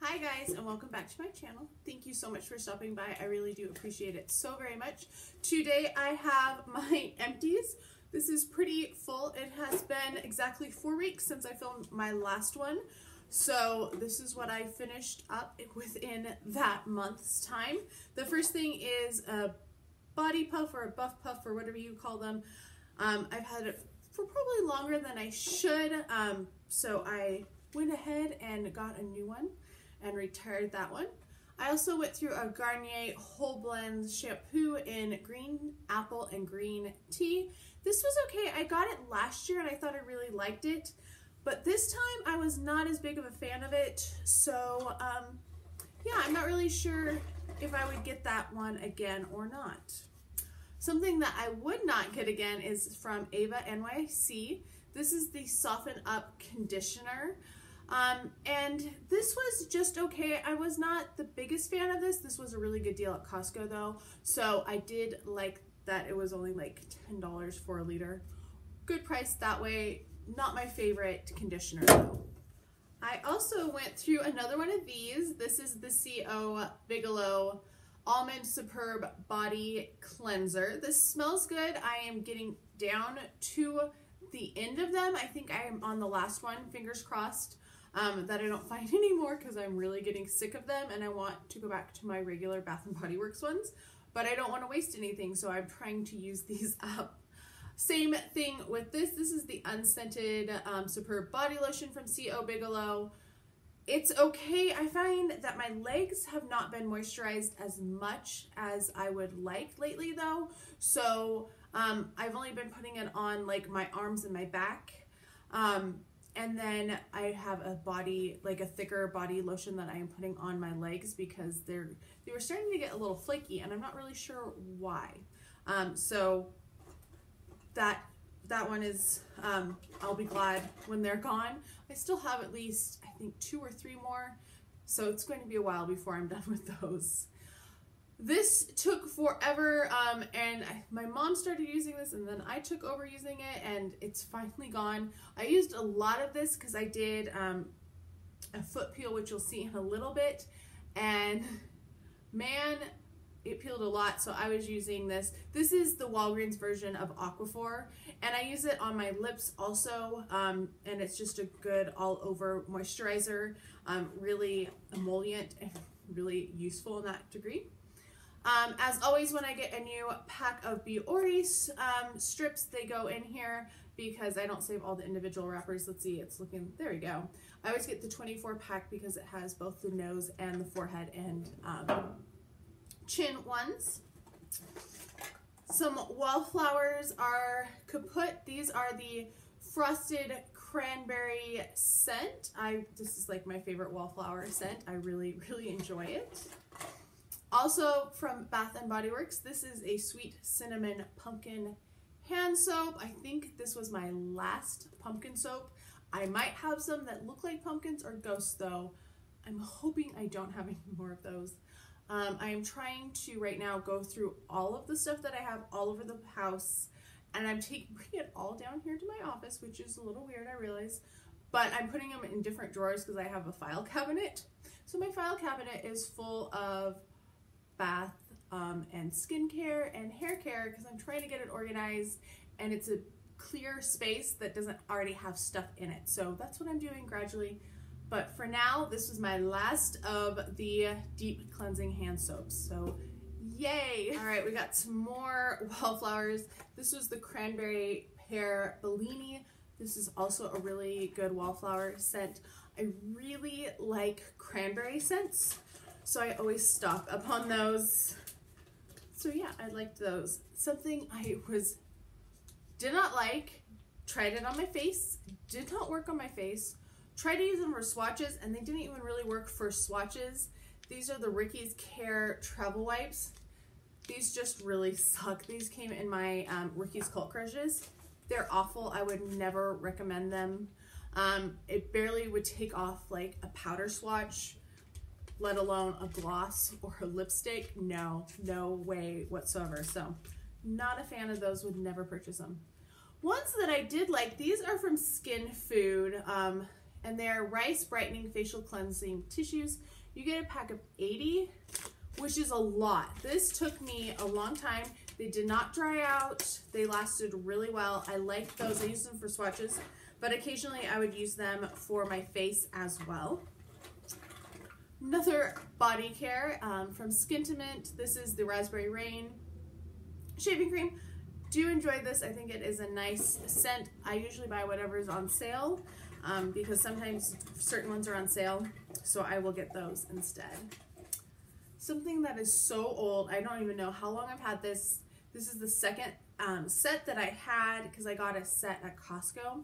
Hi guys, and welcome back to my channel. Thank you so much for stopping by. I really do appreciate it so very much. Today I have my empties. This is pretty full. It has been exactly 4 weeks since I filmed my last one. So this is what I finished up within that month's time. The first thing is a body puff or a buff puff or whatever you call them. I've had it for probably longer than I should. So I went ahead and got a new one and retired that one. I also went through a Garnier Whole Blend shampoo in green apple and green tea. This was okay. I got it last year and I thought I really liked it, but this time I was not as big of a fan of it. So yeah, I'm not really sure if I would get that one again or not. Something that I would not get again is from Ava NYC. This is the Soften Up Conditioner. And this was just okay. I was not the biggest fan of this. This was a really good deal at Costco though. So I did like that it was only like $10 for a liter. Good price that way. Not my favorite conditioner though. I also went through another one of these. This is the CO Bigelow Almond Superb Body Cleanser. This smells good. I am getting down to the end of them. I think I am on the last one, fingers crossed. That I don't find anymore because I'm really getting sick of them and I want to go back to my regular Bath & Body Works ones, but I don't want to waste anything, so I'm trying to use these up. Same thing with this. This is the unscented Superb Body Lotion from CO Bigelow. It's okay. I find that my legs have not been moisturized as much as I would like lately though, so I've only been putting it on like my arms and my back. And then I have a body, like a thicker body lotion that I am putting on my legs because they were starting to get a little flaky and I'm not really sure why. So that one is, I'll be glad when they're gone. I still have at least, I think 2 or 3 more. So it's going to be a while before I'm done with those. This took forever, and my mom started using this and then I took over using it and it's finally gone. I used a lot of this because I did a foot peel, which you'll see in a little bit, and man, it peeled a lot, so I was using this. This is the Walgreens version of Aquaphor, and I use it on my lips also, and it's just a good all-over moisturizer, really emollient and really useful in that degree. As always, when I get a new pack of Bioris strips, they go in here because I don't save all the individual wrappers. Let's see, it's looking, there we go. I always get the 24 pack because it has both the nose and the forehead and chin ones. Some wallflowers are kaput. These are the Frosted Cranberry scent. This is like my favorite wallflower scent. I really, really enjoy it. Also from Bath & Body Works, this is a Sweet Cinnamon Pumpkin Hand Soap. I think this was my last pumpkin soap. I might have some that look like pumpkins or ghosts though. I'm hoping I don't have any more of those. I am trying to right now go through all of the stuff that I have all over the house, and I'm bringing it all down here to my office, which is a little weird, I realize, but I'm putting them in different drawers because I have a file cabinet. So my file cabinet is full of bath and skincare and hair care because I'm trying to get it organized and it's a clear space that doesn't already have stuff in it. So that's what I'm doing gradually. But for now, this was my last of the deep cleansing hand soaps. So yay! All right, we got some more wallflowers. This was the Cranberry Pear Bellini. This is also a really good wallflower scent. I really like cranberry scents, so I always stock up on those. So yeah, I liked those. Something I did not like, tried it on my face, did not work on my face, tried to use them for swatches, and they didn't even really work for swatches. These are the Ricky's Care Travel Wipes. These just really suck. These came in my Ricky's Cult Crushes. They're awful. I would never recommend them. It barely would take off like a powder swatch, let alone a gloss or a lipstick. No way whatsoever. So not a fan of those, would never purchase them. Ones that I did like, these are from Skin Food. and they're rice brightening facial cleansing tissues. You get a pack of 80, which is a lot. This took me a long time. They did not dry out. They lasted really well. I liked those. I used them for swatches, but occasionally I would use them for my face as well. Another body care from Skintimate. This is the Raspberry Rain shaving cream. Do enjoy this. I think it is a nice scent. I usually buy whatever's on sale because sometimes certain ones are on sale, so I will get those instead. Something that is so old, I don't even know how long I've had this. This is the second set that I had because I got a set at Costco,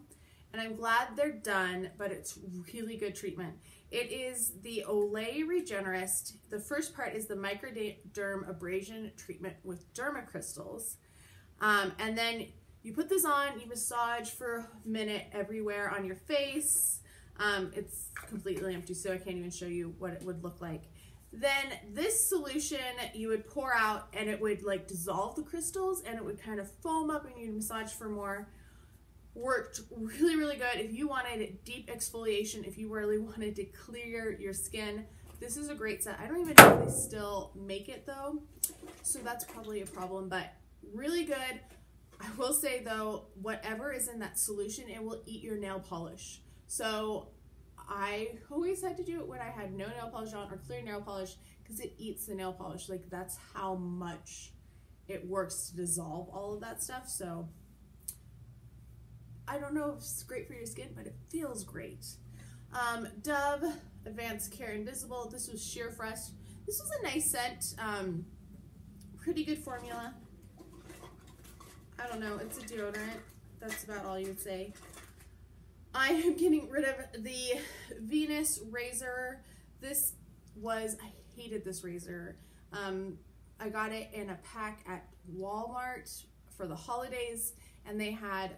and I'm glad they're done, but it's really good treatment. It is the Olay Regenerist. The first part is the microderm abrasion treatment with dermacrystals. And then you put this on, you massage for a minute everywhere on your face. It's completely empty, so I can't even show you what it would look like. Then this solution you would pour out, and it would like dissolve the crystals, and it would kind of foam up, and you'd massage for more. Worked really, really good. If you wanted deep exfoliation, if you really wanted to clear your skin, this is a great set. I don't even know if they still make it though, so that's probably a problem, but really good. I will say though, whatever is in that solution, it will eat your nail polish. So I always had to do it when I had no nail polish on or clear nail polish because it eats the nail polish. Like that's how much it works to dissolve all of that stuff. So I don't know if it's great for your skin, but it feels great. Dove Advanced Care Invisible. This was Sheer Fresh. This was a nice scent. Pretty good formula. I don't know. It's a deodorant. That's about all you would say. I am getting rid of the Venus razor. This was, I hated this razor. I got it in a pack at Walmart for the holidays, and they had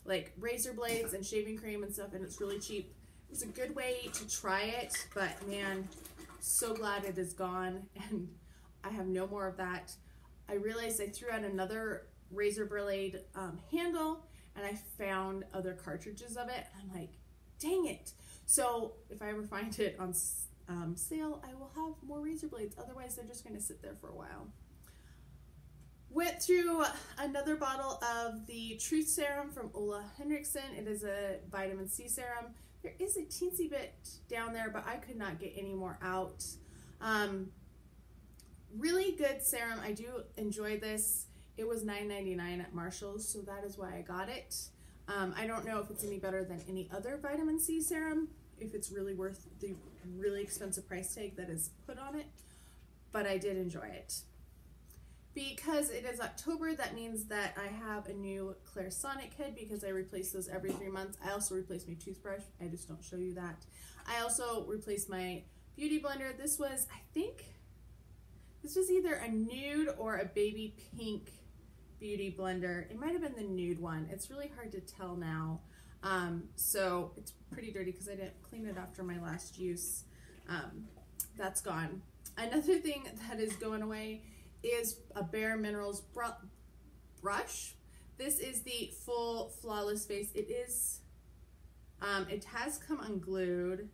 like razor blades and shaving cream and stuff, and it's really cheap. It was a good way to try it, but man, so glad it is gone, and I have no more of that. I realized I threw out another razor blade handle, and I found other cartridges of it, and I'm like, dang it. So if I ever find it on sale, I will have more razor blades. Otherwise, they're just going to sit there for a while. Went through another bottle of the Truth Serum from Ola Henriksen. It is a vitamin C serum. There is a teensy bit down there, but I could not get any more out. Really good serum. I do enjoy this. It was $9.99 at Marshall's, so that is why I got it. I don't know if it's any better than any other vitamin C serum, if it's really worth the really expensive price tag that is put on it, but I did enjoy it. Because it is October, that means that I have a new Clarisonic head because I replace those every 3 months. I also replace my toothbrush. I just don't show you that. I also replaced my beauty blender. This was, I think, this was either a nude or a baby pink beauty blender. It might have been the nude one. It's really hard to tell now. So it's pretty dirty because I didn't clean it after my last use. That's gone. Another thing that is going away is a Bare Minerals brush. This is the full flawless face. It is, it has come unglued.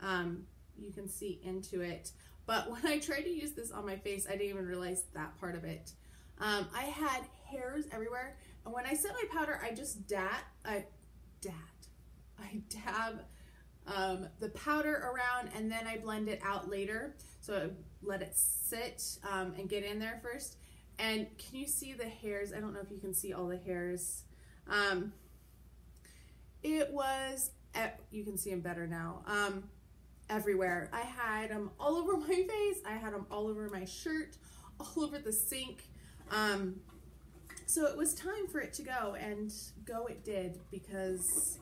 You can see into it. But when I tried to use this on my face, I didn't even realize that part of it. I had hairs everywhere. And when I set my powder, I just dab the powder around, and then I blend it out later. So I let it sit and get in there first. And can you see the hairs? I don't know if you can see all the hairs. It was, you can see them better now, everywhere. I had them all over my face. I had them all over my shirt, all over the sink. So it was time for it to go, and go it did, because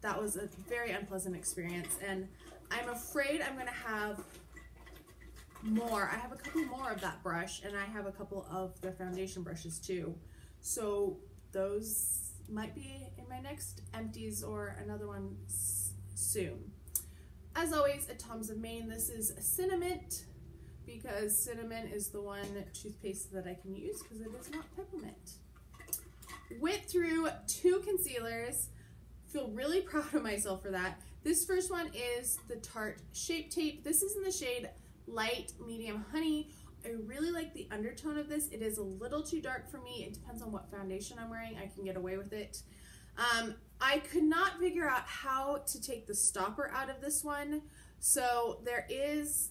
that was a very unpleasant experience, and I'm afraid I'm going to have more. I have a couple more of that brush, and I have a couple of the foundation brushes too. So those might be in my next Empties or another one soon. As always, at Tom's of Maine, this is cinnamon, because cinnamon is the one toothpaste that I can use because it is not peppermint. Went through 2 concealers. Feel really proud of myself for that. This first one is the Tarte Shape Tape. This is in the shade Light Medium Honey. I really like the undertone of this. It is a little too dark for me. It depends on what foundation I'm wearing. I can get away with it. I could not figure out how to take the stopper out of this one. So there is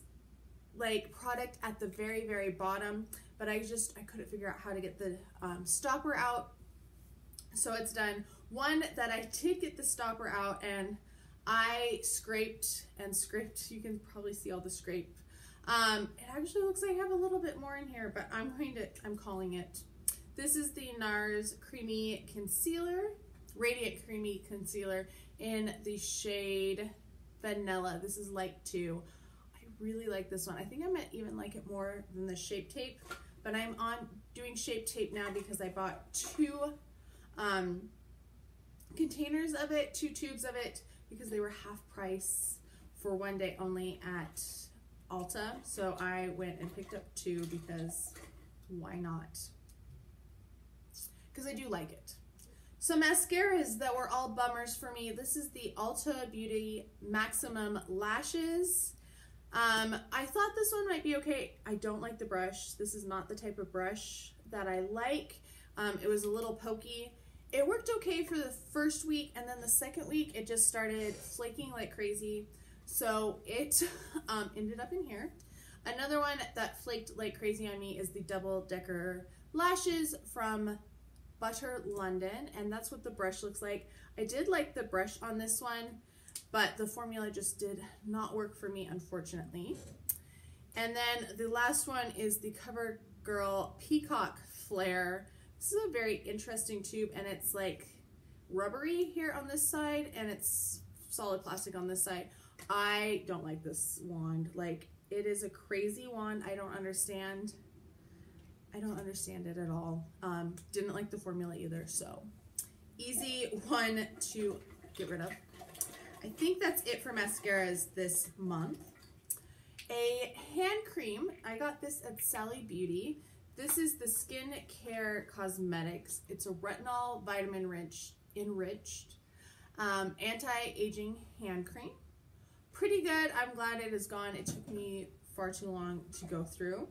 like product at the very, very bottom, but I couldn't figure out how to get the stopper out. So it's done. One that I did get the stopper out, and I scraped and scraped. You can probably see all the scrape. It actually looks like I have a little bit more in here, but I'm calling it. This is the NARS Creamy Concealer, Radiant Creamy Concealer in the shade Vanilla. This is Light 2. I really like this one. I think I might even like it more than the Shape Tape, but I'm doing Shape Tape now because I bought 2 containers of it, 2 tubes of it, because they were half price for one day only at Ulta. So I went and picked up 2 because why not? Because I do like it. So mascaras that were all bummers for me. This is the Ulta Beauty Maximum Lashes. I thought this one might be okay. I don't like the brush. This is not the type of brush that I like. It was a little pokey. It worked okay for the first week, and then the second week it just started flaking like crazy. So it ended up in here. Another one that flaked like crazy on me is the Double Decker Lashes from Butter London, and that's what the brush looks like. I did like the brush on this one, but the formula just did not work for me, unfortunately. And then the last one is the CoverGirl Peacock Flare. This is a very interesting tube, and it's like rubbery here on this side, and it's solid plastic on this side. I don't like this wand. Like, it is a crazy wand. I don't understand it at all. Didn't like the formula either, so easy one to get rid of. I think that's it for mascaras this month. A hand cream, I got this at Sally Beauty. This is the Skin Care Cosmetics. It's a retinol vitamin enriched anti-aging hand cream. Pretty good. I'm glad it is gone. It took me far too long to go through.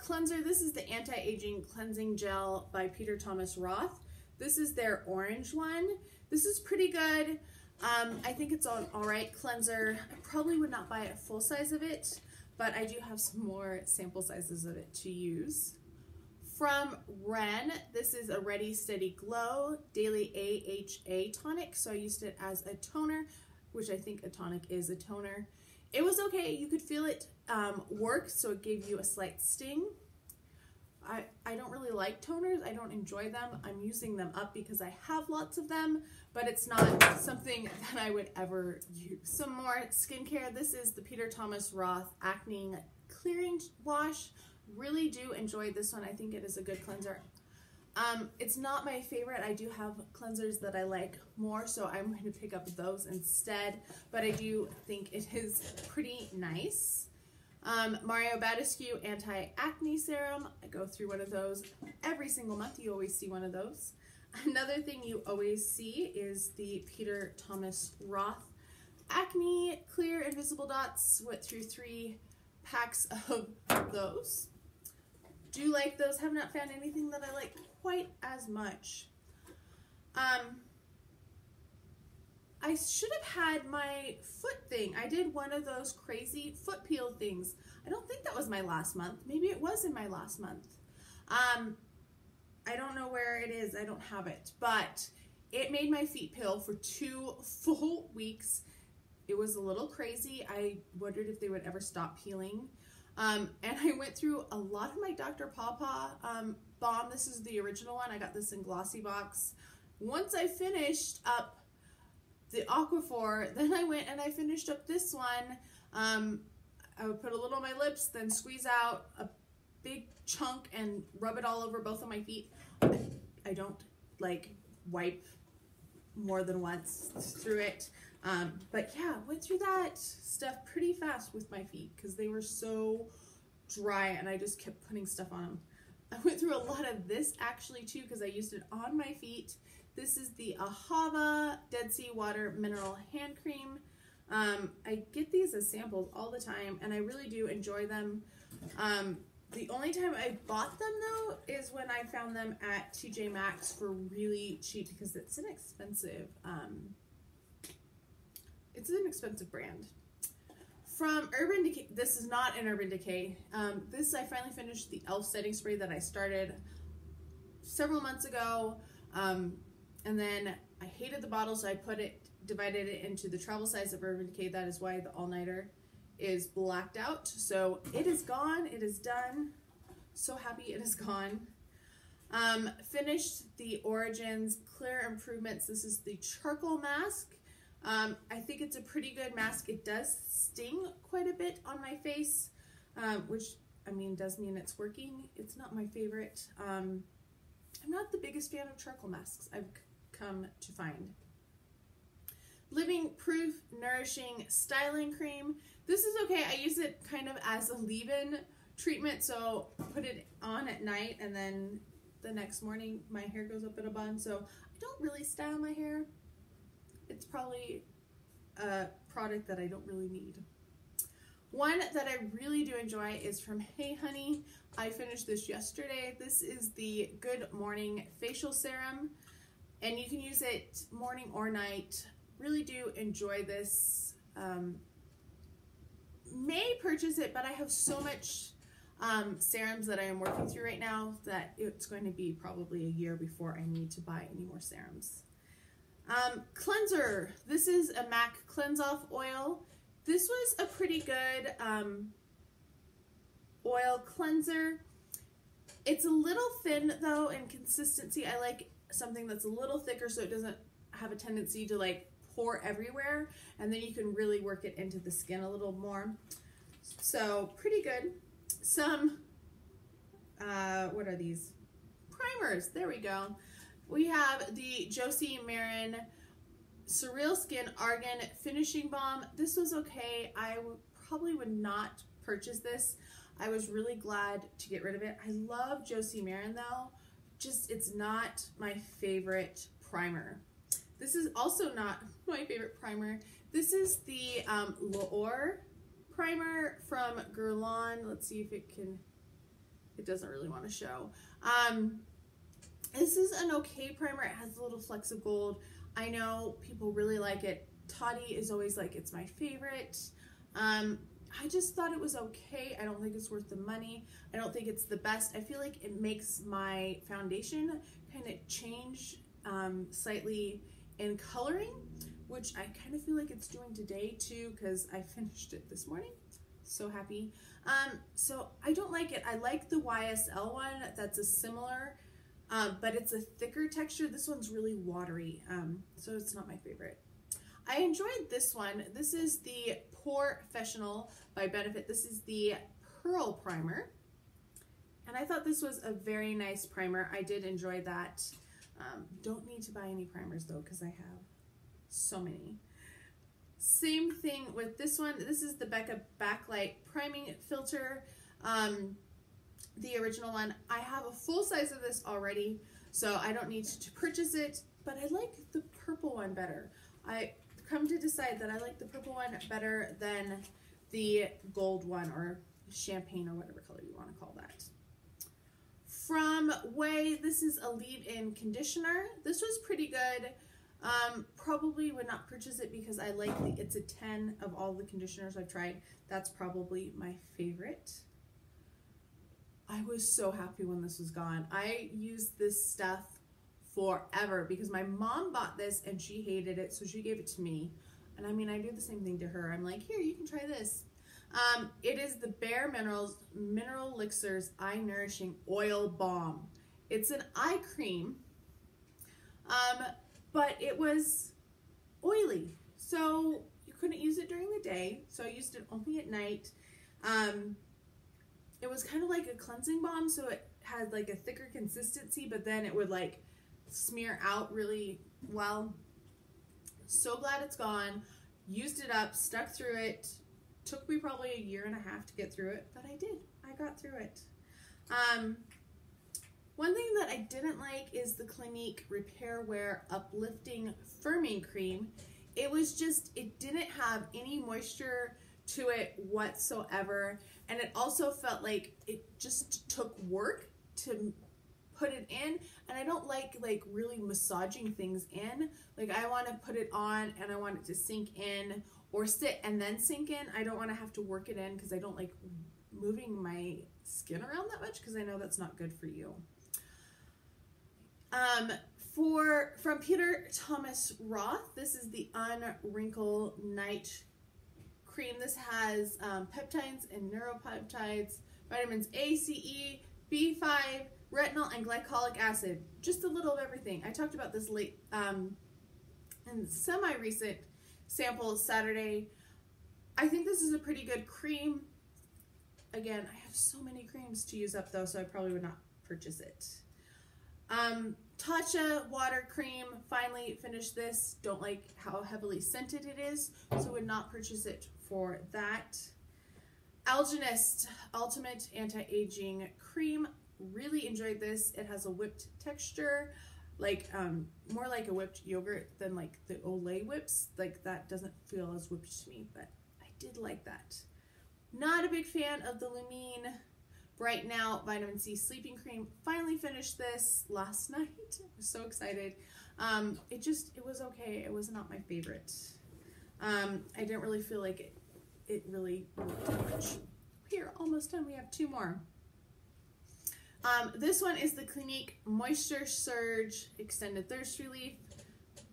Cleanser, this is the Anti-Aging Cleansing Gel by Peter Thomas Roth. This is their orange one. This is pretty good. I think it's an alright cleanser. I probably would not buy a full size of it, but I do have some more sample sizes of it to use. From Ren, this is a Ready Steady Glow Daily AHA Tonic. So I used it as a toner, which I think a tonic is a toner. It was okay. You could feel it work, so it gave you a slight sting. I don't really like toners. I don't enjoy them. I'm using them up because I have lots of them, but it's not something that I would ever use. Some more skincare. This is the Peter Thomas Roth Acne Clearing Wash. Really do enjoy this one. I think it is a good cleanser. It's not my favorite. I do have cleansers that I like more, so I'm going to pick up those instead, but I do think it is pretty nice. Mario Badescu Anti-Acne Serum. I go through one of those every single month. You always see one of those. Another thing you always see is the Peter Thomas Roth Acne Clear Invisible Dots. Went through 3 packs of those. Do like those. Have not found anything that I like quite as much. I should have had my foot thing. I did one of those crazy foot peel things. I don't think that was my last month. Maybe it was in my last month. I don't know where it is. I don't have it. But it made my feet peel for 2 full weeks. It was a little crazy. I wondered if they would ever stop peeling. And I went through a lot of my Dr. Pawpaw balm. This is the original one. I got this in glossy box. Once I finished up the Aquaphor, then I went and I finished up this one. I would put a little on my lips, then squeeze out a big chunk and rub it all over both of my feet. I don't like wipe more than once through it. But yeah, went through that stuff pretty fast with my feet because they were so dry and I just kept putting stuff on them. I went through a lot of this actually too because I used it on my feet. This is the Ahava Dead Sea Water Mineral Hand Cream. I get these as samples all the time, and I really do enjoy them. The only time I bought them, though, is when I found them at TJ Maxx for really cheap, because it's an expensive brand. From Urban Decay, this is not an Urban Decay. This, I finally finished the e.l.f. setting spray that I started several months ago, and then I hated the bottle, so I divided it into the travel size of Urban Decay. That is why the all-nighter is blacked out. So it is gone. It is done. So happy it is gone. Finished the Origins Clear Improvements. This is the charcoal mask. I think it's a pretty good mask. It does sting quite a bit on my face, which, I mean, does mean it's working. It's not my favorite. I'm not the biggest fan of charcoal masks, I've come to find. Living Proof Nourishing Styling Cream. This is okay. I use it kind of as a leave-in treatment, so put it on at night, and then the next morning my hair goes up in a bun, so I don't really style my hair. It's probably a product that I don't really need. One that I really do enjoy is from Hey Honey. I finished this yesterday. This is the Good Morning Facial Serum, and you can use it morning or night. Really do enjoy this. May purchase it, but I have so much serums that I am working through right now that it's going to be probably a year before I need to buy any more serums. Cleanser. This is a MAC Cleanse Off Oil. This was a pretty good oil cleanser. It's a little thin though in consistency. I like something that's a little thicker so it doesn't have a tendency to like pour everywhere, and then you can really work it into the skin a little more. So pretty good. Some what are these? Primers. There we go. We have the Josie Marin Surreal Skin Argan Finishing Balm. This was okay. I probably would not purchase this. I was really glad to get rid of it. I love Josie Marin though. Just, it's not my favorite primer. This is also not my favorite primer. This is the L'Or primer from Guerlain. Let's see if it can, it doesn't really want to show. This is an okay primer. It has a little flecks of gold. I know people really like it. Toddy is always like, it's my favorite. I just thought it was okay. I don't think it's worth the money. I don't think it's the best. I feel like it makes my foundation kind of change slightly in coloring, which I kind of feel like it's doing today too, because I finished it this morning. So happy. So I don't like it. I like the YSL one. That's a similar, but it's a thicker texture. This one's really watery, so it's not my favorite. I enjoyed this one. This is the POREfessional by Benefit. This is the Pearl Primer, and I thought this was a very nice primer. I did enjoy that. Don't need to buy any primers though, because I have so many. Same thing with this one. This is the Becca Backlight Priming Filter, the original one. I have a full size of this already, so I don't need to purchase it, but I like the purple one better. I come to decide that I like the purple one better than the gold one, or champagne, or whatever color you want to call that. From Way, this is a leave-in conditioner. This was pretty good. Probably would not purchase it because I like it's a 10 of all the conditioners I've tried. That's probably my favorite. I was so happy when this was gone. I used this stuff forever because my mom bought this and she hated it, so she gave it to me. And I mean, I do the same thing to her. I'm like, here, you can try this. It is the Bare Minerals Mineral Elixirs Eye Nourishing Oil Balm. It's an eye cream, but it was oily, so you couldn't use it during the day, so I used it only at night. It was kind of like a cleansing balm, so it had like a thicker consistency, but then it would like smear out really well. So glad it's gone. Used it up, stuck through it. Took me probably 1.5 years to get through it, but I did. I got through it. One thing that I didn't like is the Clinique Repair Wear Uplifting Firming Cream. It didn't have any moisture to it whatsoever, and it also felt like it just took work to put it in, and I don't like really massaging things in. Like, I want to put it on and I want it to sink in, or sit and then sink in. I don't want to have to work it in because I don't like moving my skin around that much, because I know that's not good for you. From Peter Thomas Roth, this is the Unwrinkle Night Cream. This has peptides and neuropeptides, vitamins A, C, E, B5, retinol, and glycolic acid. Just a little of everything. I talked about this in semi-recent sample Saturday. I think this is a pretty good cream. Again, I have so many creams to use up though, so I probably would not purchase it. Tatcha water cream, finally finished this. Don't like how heavily scented it is, so would not purchase it for that. Algenist Ultimate Anti-Aging Cream, really enjoyed this. It has a whipped texture, like more like a whipped yogurt than like the Olay whips. Like, that doesn't feel as whipped to me, but I did like that. Not a big fan of the Lumine Bright Now Vitamin C Sleeping Cream. Finally finished this last night. I was so excited. It was okay. It was not my favorite. I didn't really feel like it really worked much. Here, almost done. We have two more. This one is the Clinique Moisture Surge Extended Thirst Relief.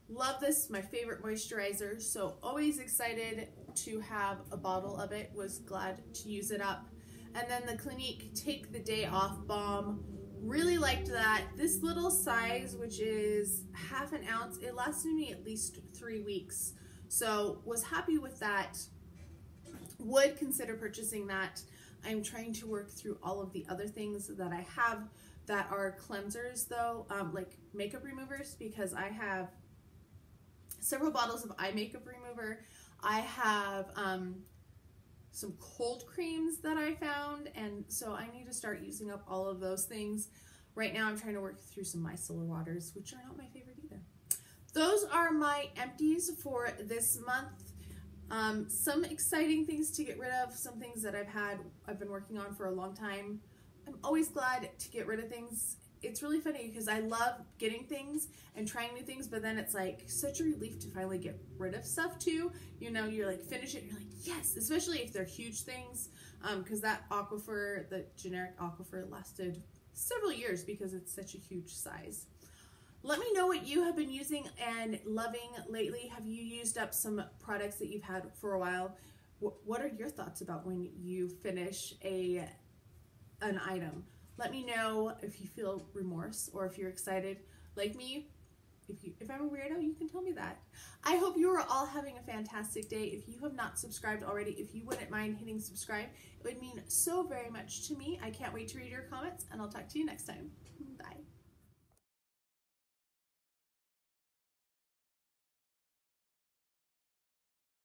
Love this, my favorite moisturizer, so always excited to have a bottle of it. Was glad to use it up. And then the Clinique Take the Day Off Balm. Really liked that. This little size, which is ½ an ounce, it lasted me at least 3 weeks. So was happy with that. Would consider purchasing that. I'm trying to work through all of the other things that I have that are cleansers though, like makeup removers, because I have several bottles of eye makeup remover. I have some cold creams that I found, and so I need to start using up all of those things. Right now I'm trying to work through some micellar waters, which are not my favorite either. Those are my empties for this month. Some exciting things to get rid of, some things that I've been working on for a long time. I'm always glad to get rid of things. It's really funny because I love getting things and trying new things, but then it's like such a relief to finally get rid of stuff too. You know, you're like, finish it, you're like, yes, especially if they're huge things, because that Aquifer, the generic Aquifer, lasted several years because it's such a huge size. Let me know what you have been using and loving lately. Have you used up some products that you've had for a while? What are your thoughts about when you finish an item? Let me know if you feel remorse or if you're excited like me. If I'm a weirdo, you can tell me that. I hope you are all having a fantastic day. If you have not subscribed already, if you wouldn't mind hitting subscribe, it would mean so very much to me. I can't wait to read your comments, and I'll talk to you next time. Bye.